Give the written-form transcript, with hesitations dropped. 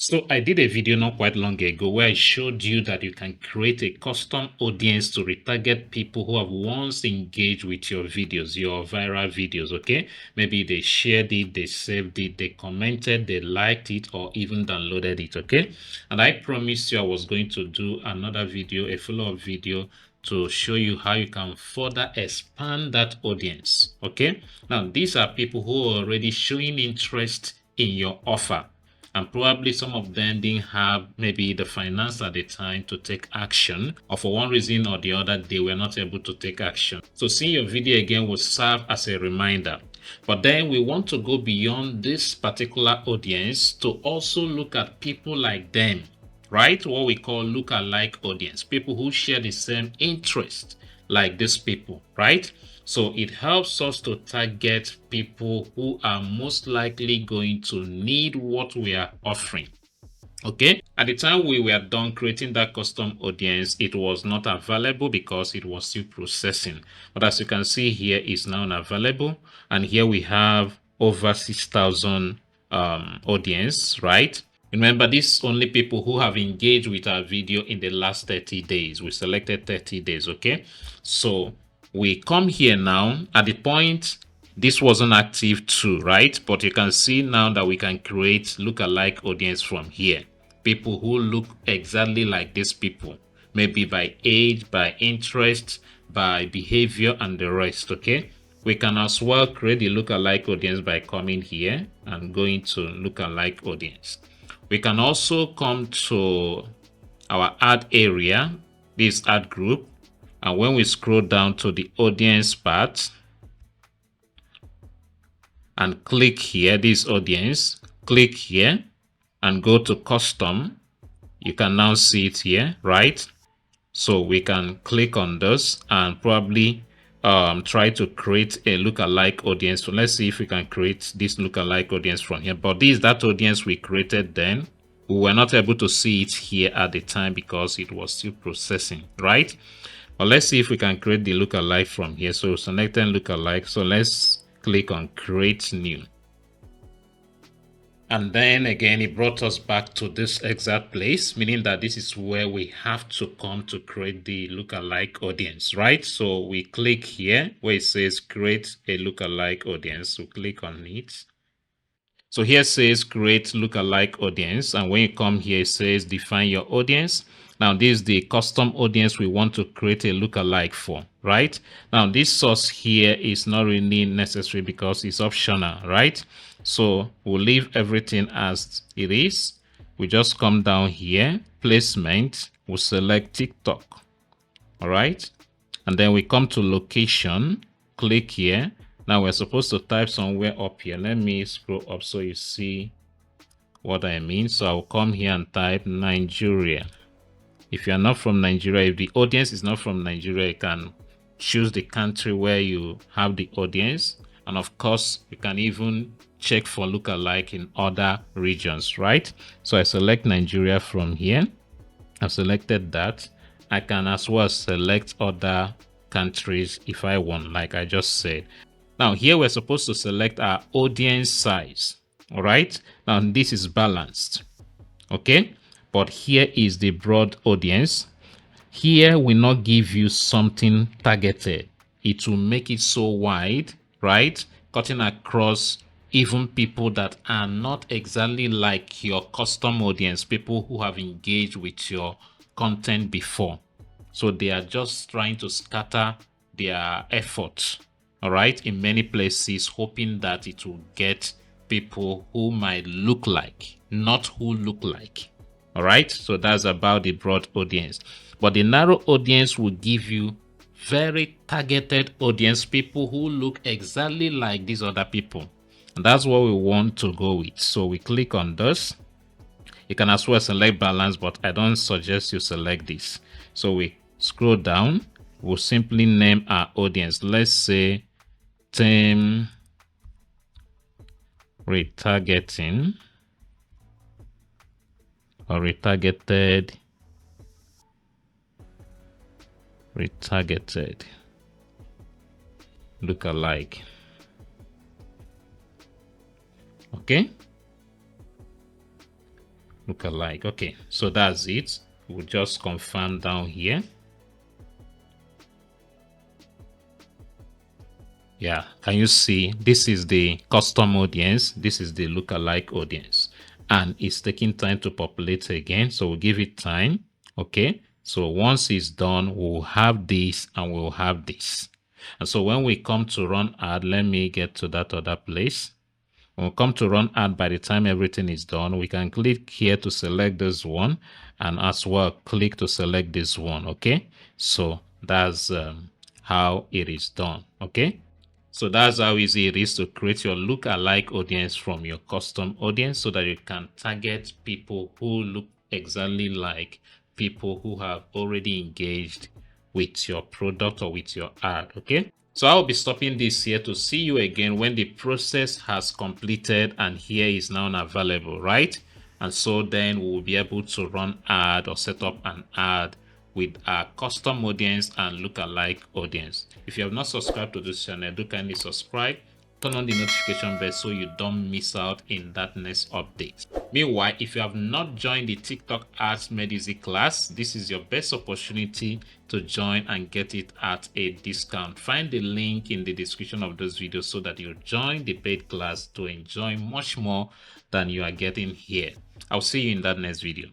So I did a video not quite long ago where I showed you that you can create a custom audience to retarget people who have once engaged with your videos, your viral videos, okay? Maybe they shared it, they saved it, they commented, they liked it, or even downloaded it, okay? And I promised you I was going to do another video, a follow-up video to show you how you can further expand that audience, okay? Now, these are people who are already showing interest in your offer, and probably some of them didn't have maybe the finance at the time to take action, or for one reason or the other they were not able to take action. So seeing your video again will serve as a reminder. But then we want to go beyond this particular audience to also look at people like them, right? What we call look-alike audience, people who share the same interest like these people, right? So it helps us to target people who are most likely going to need what we are offering. Okay, at the time we were done creating that custom audience, it was not available because it was still processing. But as you can see here, it's now available. And here we have over 6,000 audience, right? Remember, this only people who have engaged with our video in the last 30 days. We selected 30 days, okay? So we come here now at the point this wasn't active too, right? But you can see now that we can create look-alike audience from here. People who look exactly like these people, maybe by age, by interest, by behavior, and the rest, okay? We can as well create the look-alike audience by coming here and going to look-alike audience. We can also come to our ad area, this ad group, and when we scroll down to the audience part and click here, this audience, click here and go to custom, you can now see it here, right? So we can click on this and probably try to create a look-alike audience. So let's see if we can create this look-alike audience from here. But this is that audience we created then. We were not able to see it here at the time because it was still processing, right? But let's see if we can create the look-alike from here. So selecting look-alike. So let's click on create new. And then again, it brought us back to this exact place, meaning that this is where we have to come to create the look-alike audience, right? So we click here where it says create a look-alike audience. So click on it. So here says create look-alike audience. And when you come here, it says define your audience. Now, this is the custom audience we want to create a look-alike for, right? Now, this source here is not really necessary because it's optional, right? So we'll leave everything as it is. We just come down here, placement, we'll select TikTok, all right? And then we come to location, click here. Now we're supposed to type somewhere up here. Let me scroll up so you see what I mean. So I'll come here and type Nigeria. If you're not from Nigeria, if the audience is not from Nigeria, you can choose the country where you have the audience. And of course, you can even check for lookalike in other regions, right? So I select Nigeria from here. I've selected that. I can as well select other countries if I want, like I just said. Now here we're supposed to select our audience size, all right? Now this is balanced, okay? But here is the broad audience. Here will not give you something targeted. It will make it so wide, right? Cutting across even people that are not exactly like your custom audience, people who have engaged with your content before. So they are just trying to scatter their efforts, all right, in many places, hoping that it will get people who might look like, not who look like. All right, so that's about the broad audience. But the narrow audience will give you very targeted audience, people who look exactly like these other people. And that's what we want to go with. So we click on this. You can as well select balance, but I don't suggest you select this. So we scroll down. We'll simply name our audience. Let's say team retargeting or retargeted look-alike. Okay, lookalike. Okay, so that's it. We'll just confirm down here. Yeah, can you see this is the custom audience, this is the lookalike audience, and it's taking time to populate again, so we'll give it time. Okay, so once it's done, we'll have this and we'll have this. And so when we come to run ad, let me get to that other place. When we come to run ad, by the time everything is done, we can click here to select this one, and as well click to select this one. Okay, so that's how it is done. Okay, so that's how easy it is to create your look-alike audience from your custom audience, so that you can target people who look exactly like people who have already engaged with your product or with your ad. Okay, so I'll be stopping this here to see you again when the process has completed and here is now available, right? And so then we'll be able to run ad or set up an ad with our custom audience and lookalike audience. If you have not subscribed to this channel, do kindly subscribe, turn on the notification bell so you don't miss out in that next update. Meanwhile, if you have not joined the TikTok Ads Made Easy class, this is your best opportunity to join and get it at a discount. Find the link in the description of this video so that you join the paid class to enjoy much more than you are getting here. I'll see you in that next video.